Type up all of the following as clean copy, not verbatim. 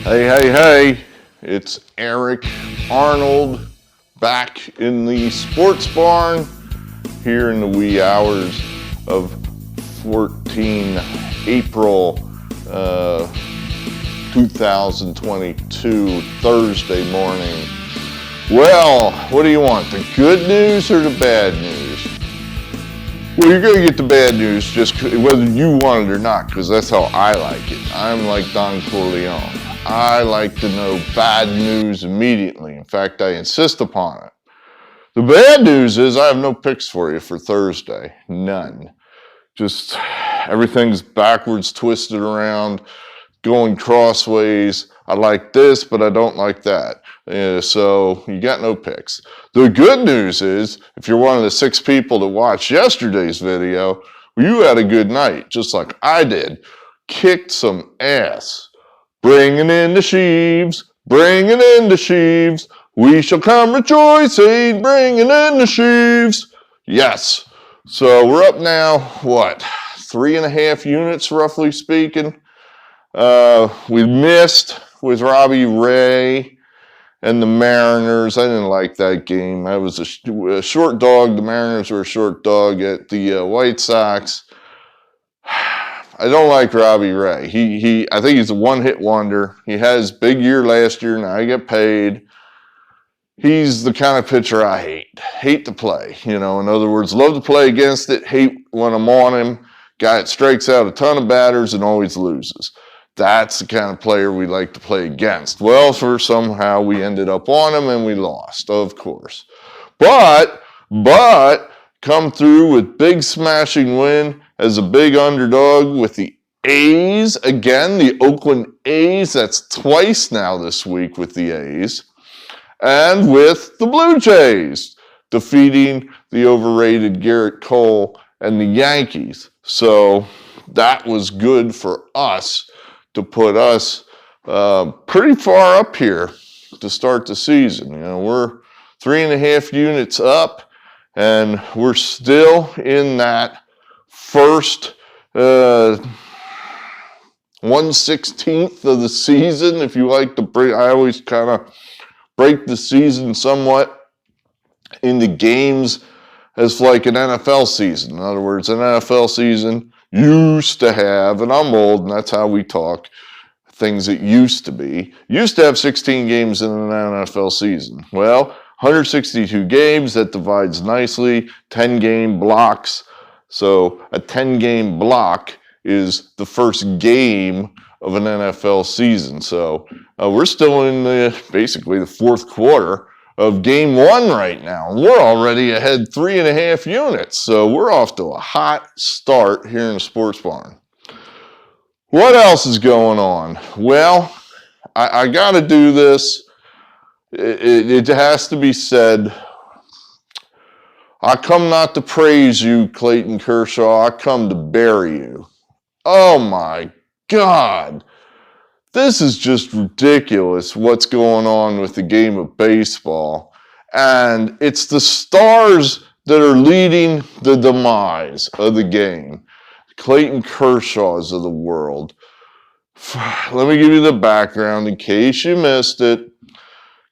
Hey, it's Eric Arnold back in the sports barn here in the wee hours of 14 April 2022, Thursday morning. Well, what do you want, the good news or the bad news? Well, you're going to get the bad news just whether you want it or not, because that's how I like it. I'm like Don Corleone. I like to know bad news immediately. In fact, I insist upon it. The bad news is I have no picks for you for Thursday. None. Just everything's backwards, twisted around, going crossways. I like this, but I don't like that. So you got no picks. The good news is, if you're one of the 6 people that watched yesterday's video, you had a good night, just like I did. Kicked some ass. Bringing in the sheaves, bringing in the sheaves. We shall come rejoicing, bringing in the sheaves. Yes. So we're up now, 3.5 units, roughly speaking. We missed with Robbie Ray and the Mariners. I didn't like that game. I was a short dog. The Mariners were a short dog at the White Sox. I don't like Robbie Ray. I think he's a one-hit wonder. He had his big year last year. Now he got paid. He's the kind of pitcher I hate. Hate to play. In other words, love to play against it. Hate when I'm on him. Guy that strikes out a ton of batters and always loses. That's the kind of player we like to play against. Well, somehow we ended up on him and we lost, of course. But come through with big smashing win as a big underdog with the A's. Again, the Oakland A's. That's twice now this week with the A's. And with the Blue Jays defeating the overrated Garrett Cole and the Yankees. So that was good for us to put us pretty far up here to start the season. We're 3.5 units up, and we're still in that first 1/16 of the season. If you like to break, I always kind of break the season somewhat into games as like an NFL season. In other words, an NFL season used to have, and I'm old and that's how we talk, things that used to be. Used to have 16 games in an NFL season. Well, 162 games, that divides nicely, 10-game blocks. So a 10-game block is the first game of an NFL season. So we're still in basically the fourth quarter of game 1 right now. We're already ahead 3.5 units. So we're off to a hot start here in the sports barn. What else is going on? Well, I got to do this. It has to be said. I come not to praise you, Clayton Kershaw. I come to bury you. Oh my God. This is just ridiculous what's going on with the game of baseball. And it's the stars that are leading the demise of the game. Clayton Kershaws of the world. Let me give you the background in case you missed it.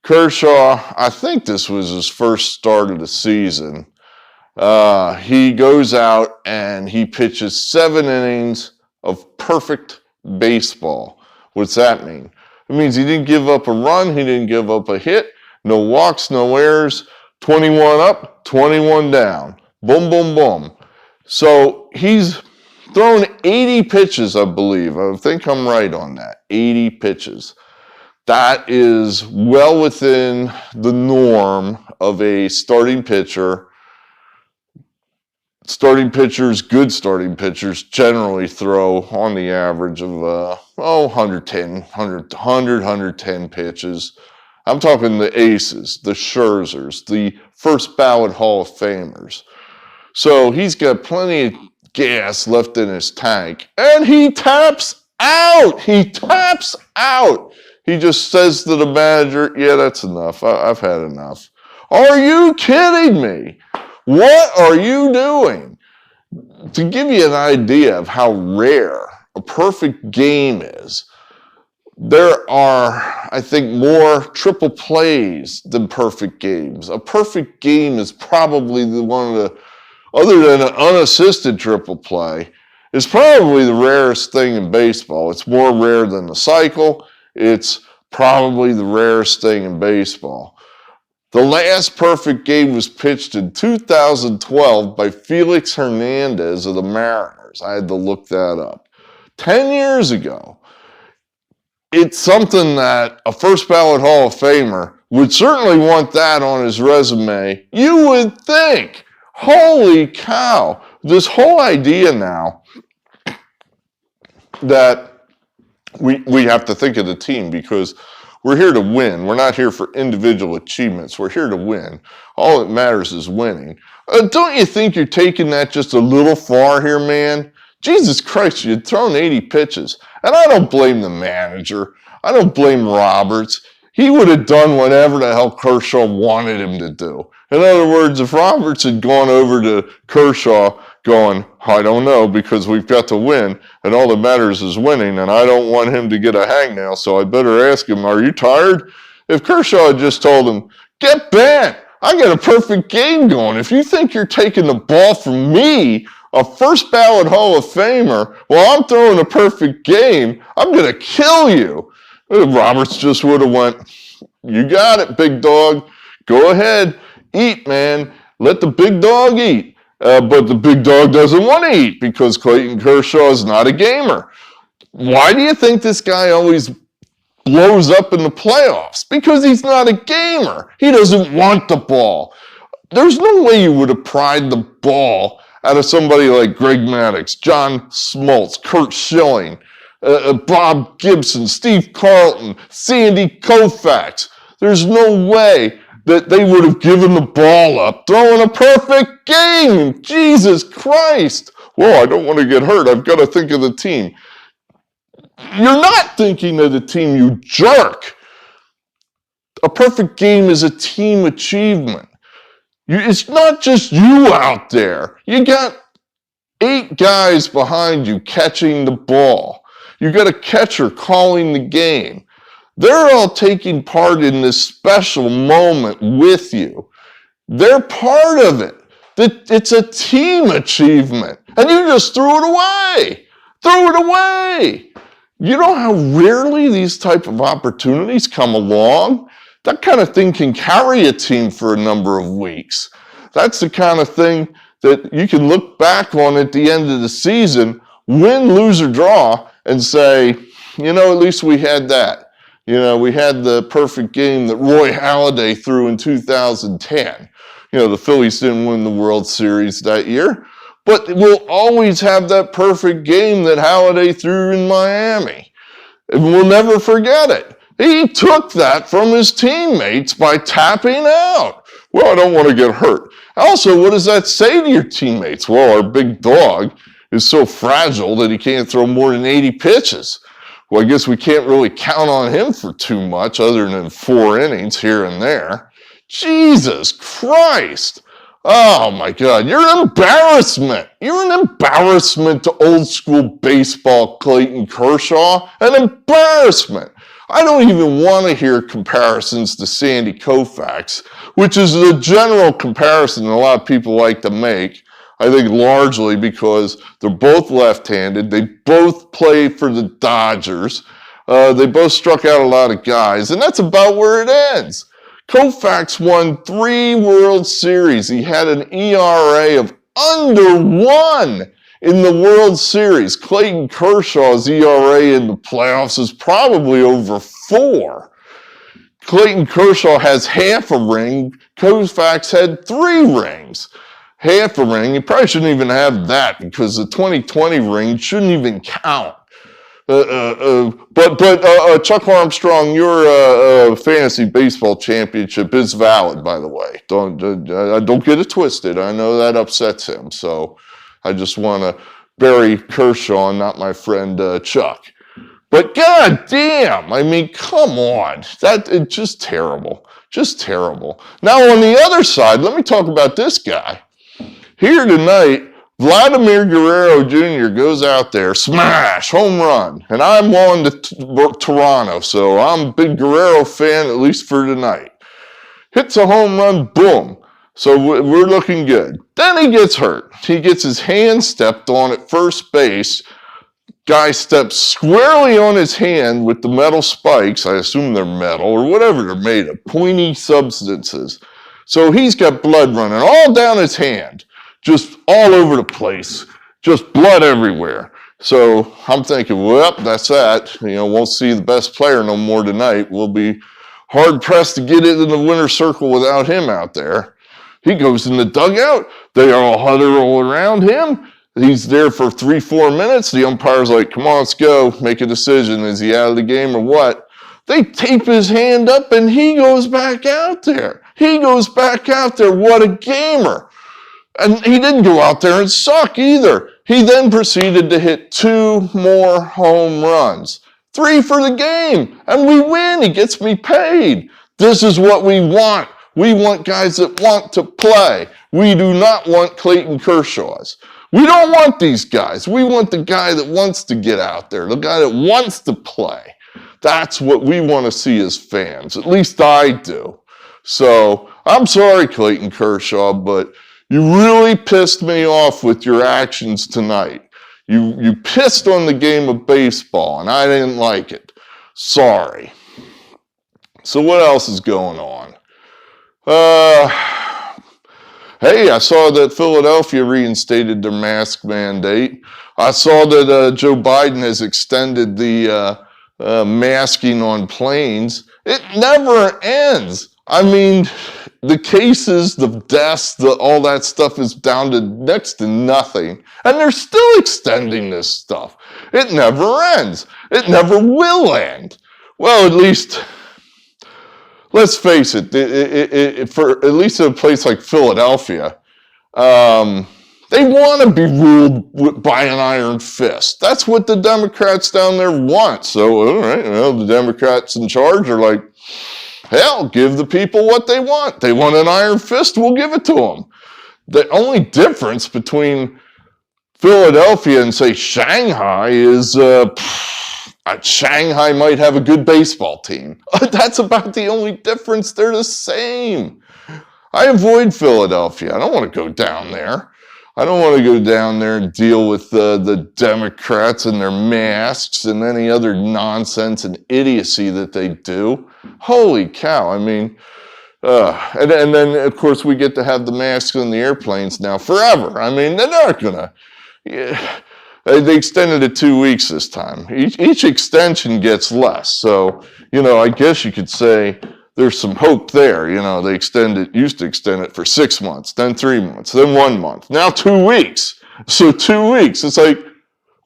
Kershaw, I think this was his first start of the season. He goes out and he pitches 7 innings of perfect baseball. What's that mean? It means he didn't give up a run, he didn't give up a hit, no walks, no errors, 21 up, 21 down. Boom, boom, boom. So he's thrown 80 pitches, I believe. I think I'm right on that. 80 pitches. That is well within the norm of a starting pitcher. Good starting pitchers generally throw on the average of 110 pitches. I'm talking the aces, the Scherzers, the first ballot Hall of Famers. So he's got plenty of gas left in his tank, and he taps out. He just says to the manager, yeah, that's enough. I've had enough. Are you kidding me? What are you doing? To give you an idea of how rare a perfect game is, there are, I think, more triple plays than perfect games. A perfect game is probably one of the, other than an unassisted triple play, is probably the rarest thing in baseball. It's more rare than the cycle. It's probably the rarest thing in baseball. The last perfect game was pitched in 2012 by Felix Hernandez of the Mariners. I had to look that up. 10 years ago. It's something that a first ballot Hall of Famer would certainly want that on his resume. You would think. Holy cow. This whole idea now that we have to think of the team, because we're here to win. We're not here for individual achievements. We're here to win. All that matters is winning. Don't you think you're taking that just a little far here, man? Jesus Christ, you'd thrown 80 pitches. And I don't blame the manager. I don't blame Roberts. He would have done whatever the hell Kershaw wanted him to do. In other words, if Roberts had gone over to Kershaw going, I don't know, because we've got to win, and all that matters is winning, and I don't want him to get a hangnail, so I better ask him, are you tired? If Kershaw had just told him, get bent, I got a perfect game going. If you think you're taking the ball from me, a first ballot Hall of Famer, while I'm throwing a perfect game, I'm going to kill you. Roberts just would have went, you got it, big dog. Go ahead, eat, man. Let the big dog eat. But the big dog doesn't want to eat because Clayton Kershaw is not a gamer. Why do you think this guy always blows up in the playoffs? Because he's not a gamer. He doesn't want the ball. There's no way you would have pried the ball out of somebody like Greg Maddux, John Smoltz, Kurt Schilling, Bob Gibson, Steve Carlton, Sandy Koufax. There's no way that they would have given the ball up, throwing a perfect game. Jesus Christ. Well, I don't want to get hurt. I've got to think of the team. You're not thinking of the team, you jerk. A perfect game is a team achievement. It's not just you out there. You got 8 guys behind you catching the ball. You got a catcher calling the game. They're all taking part in this special moment with you. They're part of it. It's a team achievement. And you just threw it away. Threw it away. You know how rarely these type of opportunities come along? That kind of thing can carry a team for a number of weeks. That's the kind of thing that you can look back on at the end of the season, win, lose, or draw, and say, you know, at least we had that. You know, we had the perfect game that Roy Halladay threw in 2010. You know, the Phillies didn't win the World Series that year, but we'll always have that perfect game that Halladay threw in Miami. And we'll never forget it. He took that from his teammates by tapping out. Well, I don't want to get hurt. Also, what does that say to your teammates? Well, our big dog is so fragile that he can't throw more than 80 pitches. Well, I guess we can't really count on him for too much other than 4 innings here and there. Jesus Christ. Oh my God, you're an embarrassment. You're an embarrassment to old school baseball, Clayton Kershaw. An embarrassment. I don't even want to hear comparisons to Sandy Koufax, which is the general comparison a lot of people like to make. I think largely because they're both left-handed. They both play for the Dodgers. They both struck out a lot of guys, and that's about where it ends. Koufax won 3 World Series. He had an ERA of under 1 in the World Series. Clayton Kershaw's ERA in the playoffs is probably over 4. Clayton Kershaw has half a ring. Koufax had 3 rings. Half a ring. You probably shouldn't even have that because the 2020 ring shouldn't even count. But Chuck Armstrong, your fantasy baseball championship is valid, by the way. Don't get it twisted. I know that upsets him, so I just want to bury Kershaw and not my friend Chuck. But god damn, I mean, come on. It's just terrible. Just terrible. Now on the other side, let me talk about this guy. Here tonight, Vladimir Guerrero Jr. goes out there, smash, home run. And I'm on to Toronto, so I'm a big Guerrero fan, at least for tonight. Hits a home run, boom. So we're looking good. Then he gets hurt. He gets his hand stepped on at first base. Guy steps squarely on his hand with the metal spikes. I assume they're metal or whatever they're made of, pointy substances. So he's got blood running all down his hand, just all over the place, just blood everywhere. So I'm thinking, well, that's that. Won't see the best player no more tonight. We'll be hard pressed to get it in the winner's circle without him out there. He goes in the dugout. They all huddle around him. He's there for 3-4 minutes. The umpire's like, come on, let's go. Make a decision. Is he out of the game or what? They tape his hand up and he goes back out there. He goes back out there. What a gamer. And he didn't go out there and suck either. He then proceeded to hit 2 more home runs. 3 for the game. And we win. He gets me paid. This is what we want. We want guys that want to play. We do not want Clayton Kershaws. We don't want these guys. We want the guy that wants to get out there, the guy that wants to play. That's what we want to see as fans. At least I do. So I'm sorry, Clayton Kershaw, but you really pissed me off with your actions tonight. You pissed on the game of baseball, and I didn't like it. Sorry. So what else is going on? Hey, I saw that Philadelphia reinstated their mask mandate. I saw that Joe Biden has extended the masking on planes. It never ends. I mean, the cases, the deaths, all that stuff is down to next to nothing. And they're still extending this stuff. It never ends. It never will end. Well, at least, let's face it, for at least a place like Philadelphia, they want to be ruled by an iron fist. That's what the Democrats down there want. So, all right, the Democrats in charge are like, hell, give the people what they want. They want an iron fist, we'll give it to them. The only difference between Philadelphia and, say, Shanghai is Shanghai might have a good baseball team. That's about the only difference. They're the same. I avoid Philadelphia. I don't want to go down there. I don't want to go down there and deal with the Democrats and their masks and any other nonsense and idiocy that they do. Holy cow. I mean, and then, of course, we get to have the masks on the airplanes now forever. I mean, they're not going to... Yeah. They extended it 2 weeks this time. Each extension gets less. So, I guess you could say there's some hope there. They used to extend it for 6 months, then 3 months, then 1 month, now 2 weeks. So 2 weeks. It's like,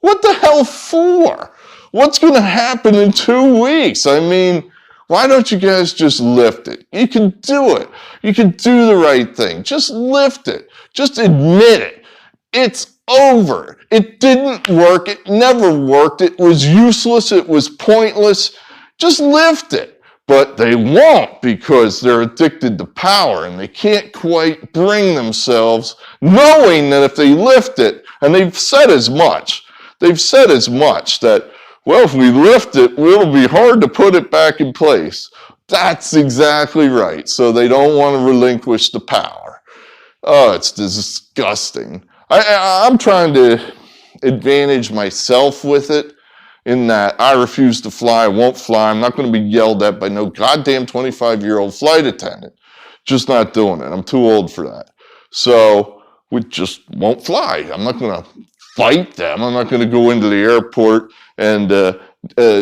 what the hell for? What's going to happen in 2 weeks? I mean, why don't you guys just lift it? You can do it. You can do the right thing. Just lift it. Just admit it. It's over. It didn't work. It never worked. It was useless. It was pointless. Just lift it. But they won't because they're addicted to power and they can't quite bring themselves knowing that if they lift it, and they've said as much that, well, if we lift it, it'll be hard to put it back in place. That's exactly right. So they don't want to relinquish the power. Oh, it's disgusting. I'm trying to advantage myself with it in that I refuse to fly, I won't fly. I'm not going to be yelled at by no goddamn 25-year-old flight attendant. Just not doing it. I'm too old for that. So we just won't fly. I'm not going to fight them. I'm not going to go into the airport and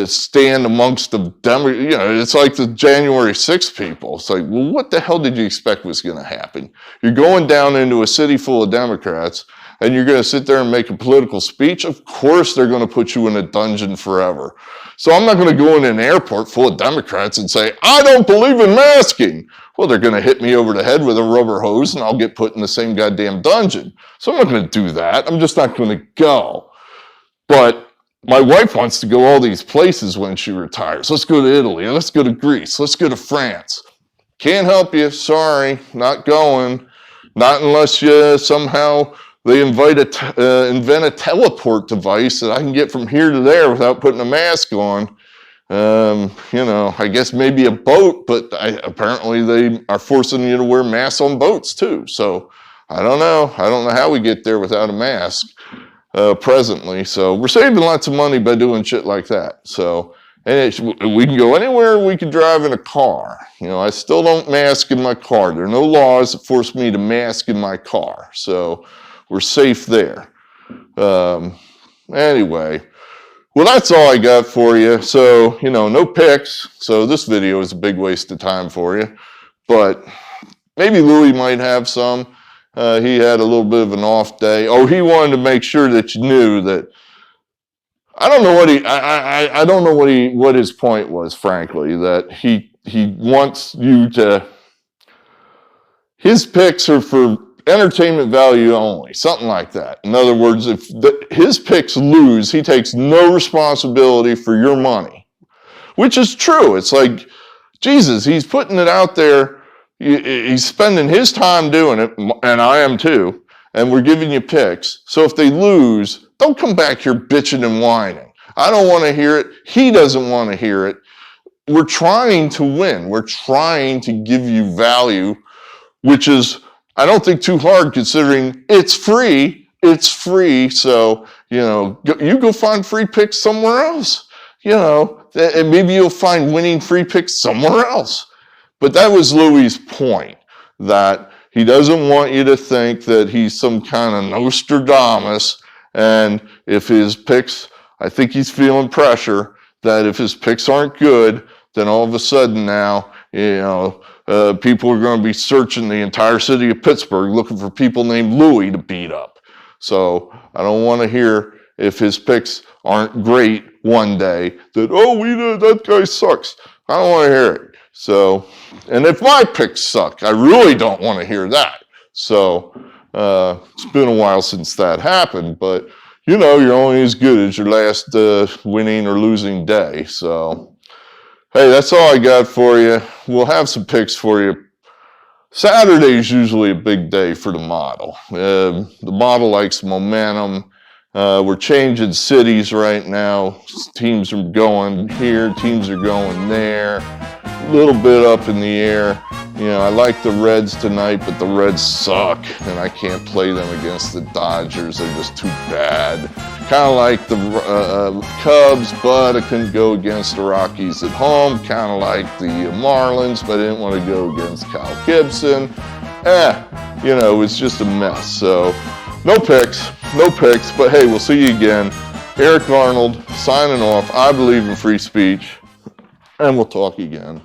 stand amongst the it's like the January 6th people. It's like, well, what the hell did you expect was going to happen? You're going down into a city full of Democrats and you're going to sit there and make a political speech? Of course they're going to put you in a dungeon forever. So I'm not going to go in an airport full of Democrats and say, I don't believe in masking. Well, they're going to hit me over the head with a rubber hose and I'll get put in the same goddamn dungeon. So I'm not going to do that. I'm just not going to go. But my wife wants to go all these places when she retires. Let's go to Italy. Let's go to Greece. Let's go to France. Can't help you. Sorry. Not going. Not unless you somehow they invent a teleport device that I can get from here to there without putting a mask on. You know, I guess maybe a boat, but apparently they are forcing you to wear masks on boats too. So I don't know. I don't know how we get there without a mask presently. So we're saving lots of money by doing shit like that. So and we can go anywhere we can drive in a car. You know, I still don't mask in my car. There are no laws that force me to mask in my car. So we're safe there. Anyway. Well, that's all I got for you. So, you know, no picks. So this video is a big waste of time for you. But maybe Louis might have some. He had a little bit of an off day. Oh, he wanted to make sure that you knew that. I don't know what I don't know what his point was, frankly, that he wants you to. His picks are for entertainment value only, something like that. In other words, if his picks lose, he takes no responsibility for your money, which is true. It's like, Jesus, he's putting it out there. He's spending his time doing it, and I am too, and we're giving you picks. So if they lose, don't come back here bitching and whining. I don't want to hear it. He doesn't want to hear it. We're trying to win. We're trying to give you value, which is, I don't think, too hard considering it's free. It's free. So, you know, you go find free picks somewhere else, you know, and maybe you'll find winning free picks somewhere else. But that was Louis' point, that he doesn't want you to think that he's some kind of Nostradamus. And if his picks, I think he's feeling pressure that if his picks aren't good, then all of a sudden now, you know, people are going to be searching the entire city of Pittsburgh looking for people named Louis to beat up. So I don't want to hear, if his picks aren't great one day, that, oh, that guy sucks. I don't want to hear it. So, and if my picks suck, I really don't want to hear that. So it's been a while since that happened, but you know, you're only as good as your last winning or losing day. So, hey, that's all I got for you. We'll have some picks for you. Saturday's usually a big day for the model. The model likes momentum. We're changing cities right now. Teams are going here, teams are going there. A little bit up in the air. You know, I like the Reds tonight, but the Reds suck, and I can't play them against the Dodgers. They're just too bad. Kind of like the Cubs, but I couldn't go against the Rockies at home. Kind of like the Marlins, but I didn't want to go against Kyle Gibson. You know, it's just a mess. So, no picks, but hey, we'll see you again. Eric Arnold signing off. I believe in free speech, and we'll talk again.